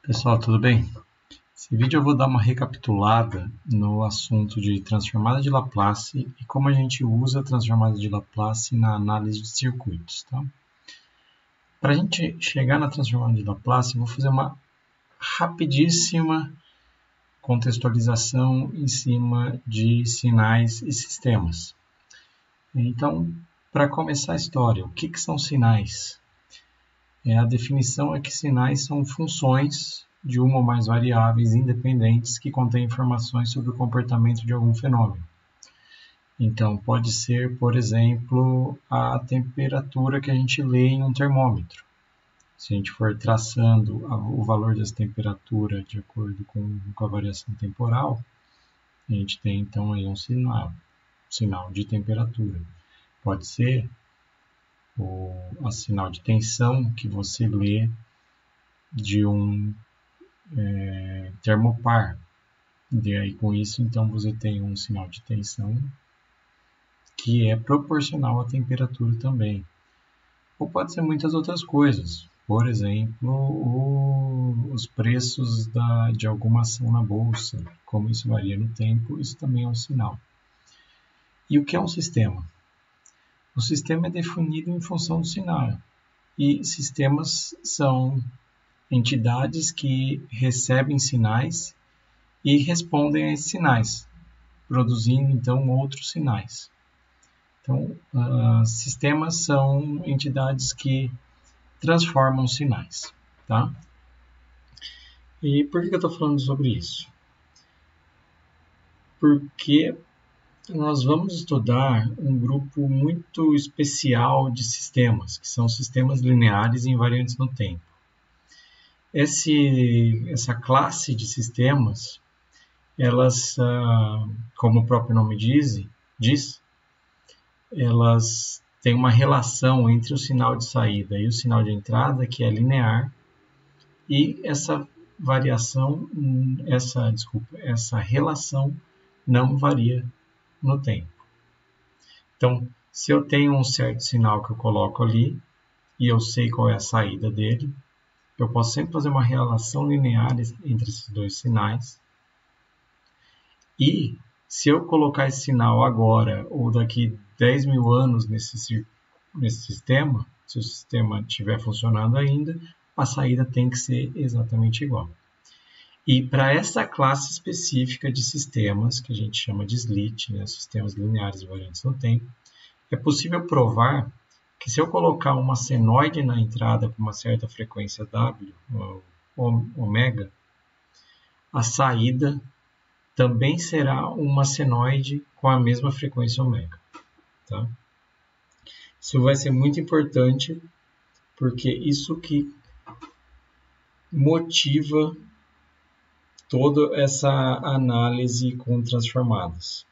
Pessoal, tudo bem? Nesse vídeo eu vou dar uma recapitulada no assunto de transformada de Laplace e como a gente usa a transformada de Laplace na análise de circuitos. Tá? Para a gente chegar na transformada de Laplace, eu vou fazer uma rapidíssima contextualização em cima de sinais e sistemas. Então, para começar a história, o que são sinais? A definição é que sinais são funções de uma ou mais variáveis independentes que contêm informações sobre o comportamento de algum fenômeno. Então, pode ser, por exemplo, a temperatura que a gente lê em um termômetro. Se a gente for traçando o valor dessa temperatura de acordo com a variação temporal, a gente tem então aí um sinal de temperatura. Pode ser o sinal de tensão que você lê de um termopar. E aí, com isso, então, você tem um sinal de tensão que é proporcional à temperatura também. Ou pode ser muitas outras coisas. Por exemplo, os preços de alguma ação na bolsa. Como isso varia no tempo, isso também é um sinal. E o que é um sistema? O sistema é definido em função do sinal. E sistemas são entidades que recebem sinais e respondem a esses sinais, produzindo então outros sinais. Então, sistemas são entidades que transformam sinais. Tá? E por que eu estou falando sobre isso? Porque nós vamos estudar um grupo muito especial de sistemas, que são sistemas lineares e invariantes no tempo. Essa classe de sistemas, elas, como o próprio nome diz, elas têm uma relação entre o sinal de saída e o sinal de entrada que é linear, e essa relação não varia no tempo. Então, se eu tenho um certo sinal que eu coloco ali, e eu sei qual é a saída dele, eu posso sempre fazer uma relação linear entre esses dois sinais. E se eu colocar esse sinal agora ou daqui 10 mil anos nesse sistema, se o sistema estiver funcionando ainda, a saída tem que ser exatamente igual. E para essa classe específica de sistemas, que a gente chama de SLIT, né, sistemas lineares invariantes no tempo, é possível provar que se eu colocar uma senoide na entrada com uma certa frequência W, ômega, a saída também será uma senoide com a mesma frequência ômega. Tá? Isso vai ser muito importante, porque isso que motiva toda essa análise com transformadas.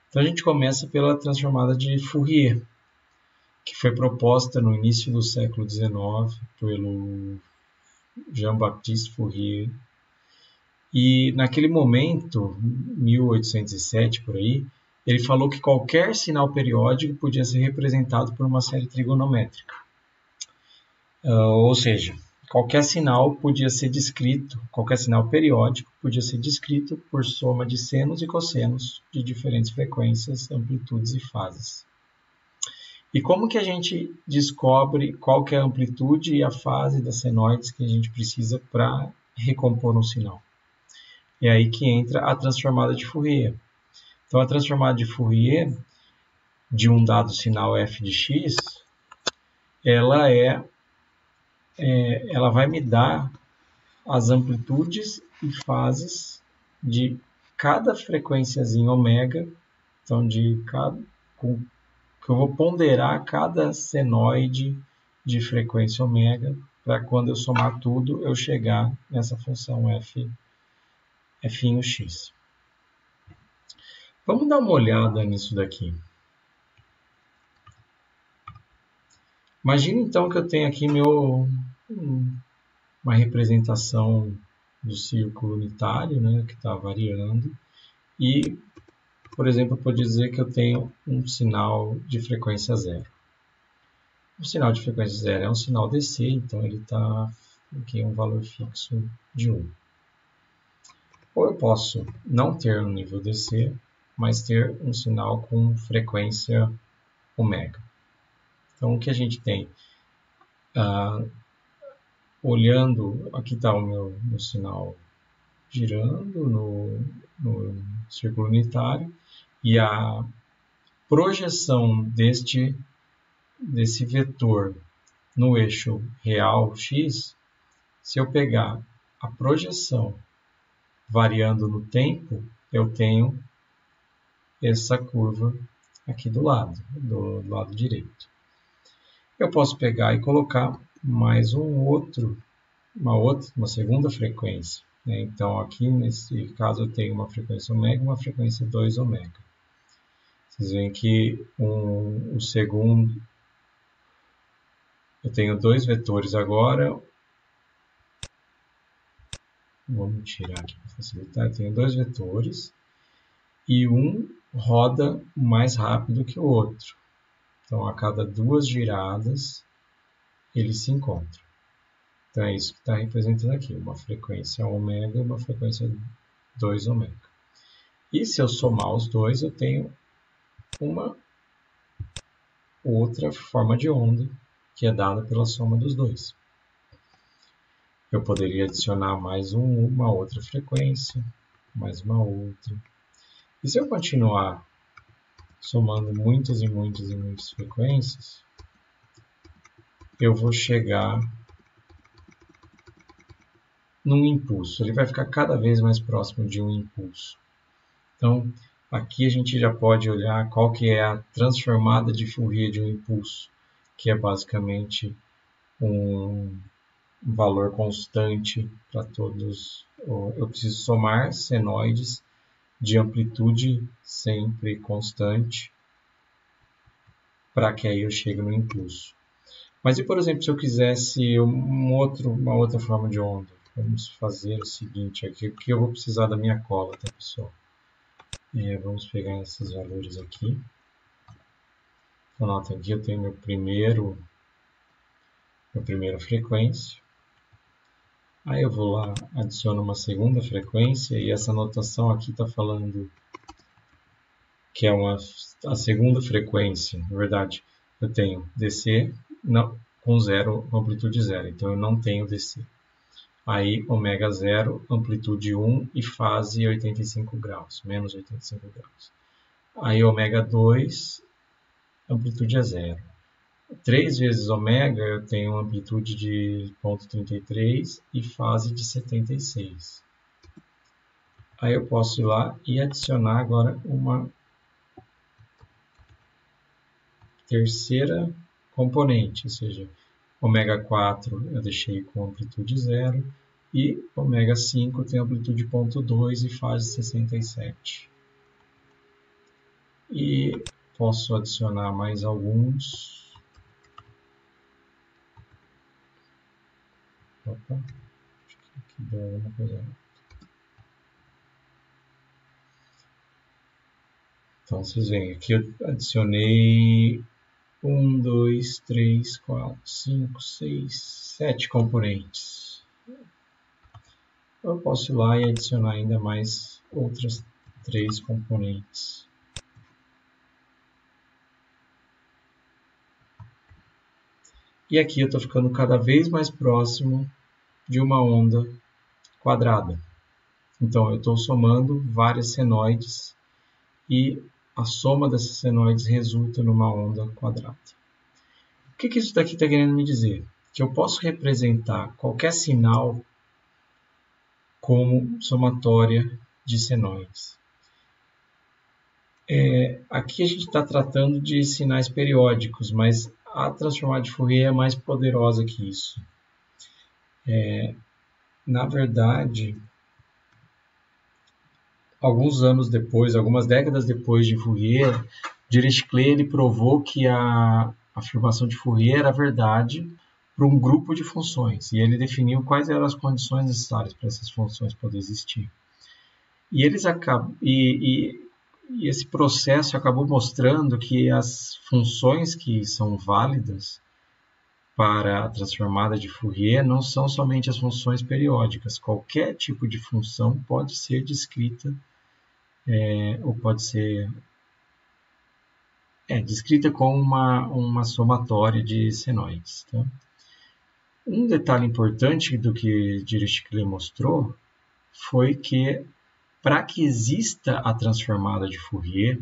Então a gente começa pela transformada de Fourier, que foi proposta no início do século XIX pelo Jean-Baptiste Fourier. E naquele momento, 1807 por aí, ele falou que qualquer sinal periódico podia ser representado por uma série trigonométrica. Ou seja, qualquer sinal periódico podia ser descrito por soma de senos e cossenos de diferentes frequências, amplitudes e fases. E como que a gente descobre qual que é a amplitude e a fase das senoides que a gente precisa para recompor um sinal? É aí que entra a transformada de Fourier. Então, a transformada de Fourier de um dado sinal f de x, ela vai me dar as amplitudes e fases de cada frequênciazinha ômega, então que eu vou ponderar cada senoide de frequência ômega, para quando eu somar tudo, eu chegar nessa função f(x). Vamos dar uma olhada nisso daqui. Imagina então que eu tenho aqui uma representação do círculo unitário, né, que está variando, e, por exemplo, eu posso dizer que eu tenho um sinal de frequência zero. O sinal de frequência zero é um sinal DC, então ele está aqui um valor fixo de 1. Ou eu posso não ter um nível DC, mas ter um sinal com frequência ômega. Então, o que a gente tem? Olhando, aqui está o meu sinal girando no círculo unitário, e a projeção desse vetor no eixo real x, se eu pegar a projeção variando no tempo, eu tenho essa curva aqui do lado direito. Eu posso pegar e colocar mais uma segunda frequência. Né? Então, aqui nesse caso, eu tenho uma frequência ômega e uma frequência 2 ômega. Vocês veem que o segundo... Eu tenho dois vetores agora. Vamos tirar aqui para facilitar. Eu tenho dois vetores e um roda mais rápido que o outro. Então, a cada duas giradas, eles se encontram. Então, é isso que está representando aqui, uma frequência ômega e uma frequência 2 ômega. E se eu somar os dois, eu tenho uma outra forma de onda, que é dada pela soma dos dois. Eu poderia adicionar mais uma outra frequência, mais uma outra. E se eu continuar somando muitas e muitas e muitas frequências, eu vou chegar num impulso. Ele vai ficar cada vez mais próximo de um impulso. Então, aqui a gente já pode olhar qual que é a transformada de Fourier de um impulso, que é basicamente um valor constante para todos. Eu preciso somar senoides de amplitude sempre constante para que aí eu chegue no impulso. Mas e, por exemplo, se eu quisesse uma outra forma de onda? Vamos fazer o seguinte aqui, porque eu vou precisar da minha cola, tá, pessoal? Vamos pegar esses valores aqui. Então, nota aqui, eu tenho minha primeira frequência. Aí eu vou lá, adiciono uma segunda frequência, e essa notação aqui está falando que é a segunda frequência. Na verdade, eu tenho DC com amplitude 0, então eu não tenho DC. Aí, ômega 0, amplitude 1 e fase 85 graus, menos 85 graus. Aí, ômega 2, amplitude é 0. 3 vezes ômega, eu tenho amplitude de 0,33 e fase de 76. Aí eu posso ir lá e adicionar agora uma terceira componente, ou seja, ômega 4 eu deixei com amplitude 0 e ômega 5 tem amplitude 0,2 e fase 67. E posso adicionar mais alguns. Opa, acho que aqui deu alguma coisa. Então, vocês veem, aqui eu adicionei 1, 2, 3, 4, 5, 6, 7 componentes. Eu posso ir lá e adicionar ainda mais outras 3 componentes. E aqui eu estou ficando cada vez mais próximo de uma onda quadrada. Então, eu estou somando várias senoides e a soma dessas senoides resulta numa onda quadrada. O que isso daqui está querendo me dizer? Que eu posso representar qualquer sinal como somatória de senoides. Aqui a gente está tratando de sinais periódicos, mas a transformada de Fourier é mais poderosa que isso. Na verdade, alguns anos depois, algumas décadas depois de Fourier, Dirichlet ele provou que a afirmação de Fourier era verdade para um grupo de funções, e ele definiu quais eram as condições necessárias para essas funções poderem existir. E esse processo acabou mostrando que as funções que são válidas para a transformada de Fourier não são somente as funções periódicas. Qualquer tipo de função pode ser descrita ou pode ser descrita como uma somatória de senoides. Tá? Um detalhe importante do que Dirichlet mostrou foi que, para que exista a transformada de Fourier,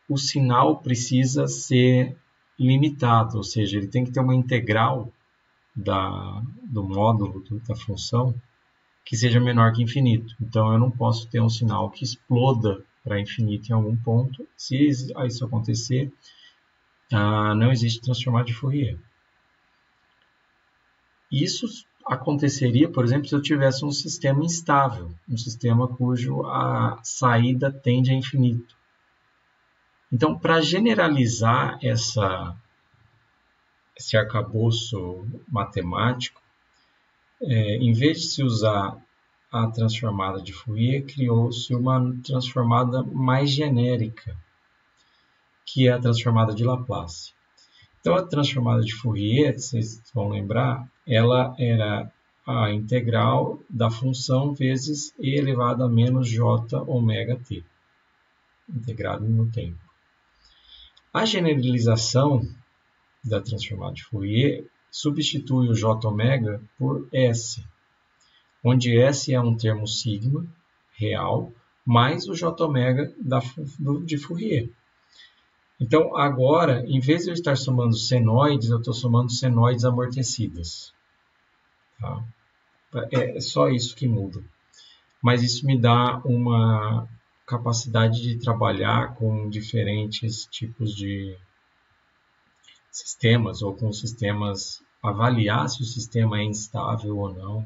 o sinal precisa ser limitado, ou seja, ele tem que ter uma integral do módulo da função que seja menor que infinito. Então, eu não posso ter um sinal que exploda para infinito em algum ponto. Se isso acontecer, não existe transformada de Fourier. Isso aconteceria, por exemplo, se eu tivesse um sistema instável, um sistema cujo a saída tende a infinito. Então, para generalizar esse arcabouço matemático, em vez de se usar a transformada de Fourier, criou-se uma transformada mais genérica, que é a transformada de Laplace. Então, a transformada de Fourier, vocês vão lembrar, ela era a integral da função vezes e elevado a menos j ômega t, integrado no tempo. A generalização da transformada de Fourier substitui o j-ômega por S, onde S é um termo sigma real, mais o j-ômega de Fourier. Então, agora, em vez de eu estar somando senoides, eu estou somando senoides amortecidas. Tá? É só isso que muda. Mas isso me dá uma capacidade de trabalhar com diferentes tipos de sistemas, ou com sistemas, avaliar se o sistema é instável ou não.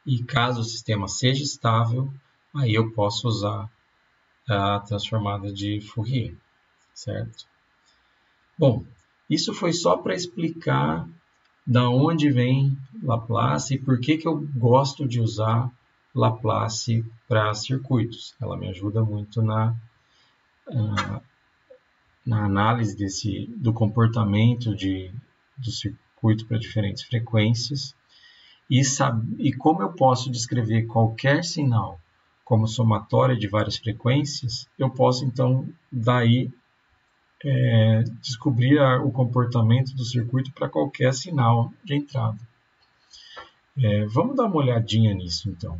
E caso o sistema seja estável, aí eu posso usar a transformada de Fourier, certo? Bom, isso foi só para explicar da onde vem Laplace e por que eu gosto de usar Laplace para circuitos. Ela me ajuda muito na análise do comportamento do circuito para diferentes frequências e como eu posso descrever qualquer sinal como somatória de várias frequências, eu posso então daí descobrir o comportamento do circuito para qualquer sinal de entrada. Vamos dar uma olhadinha nisso então.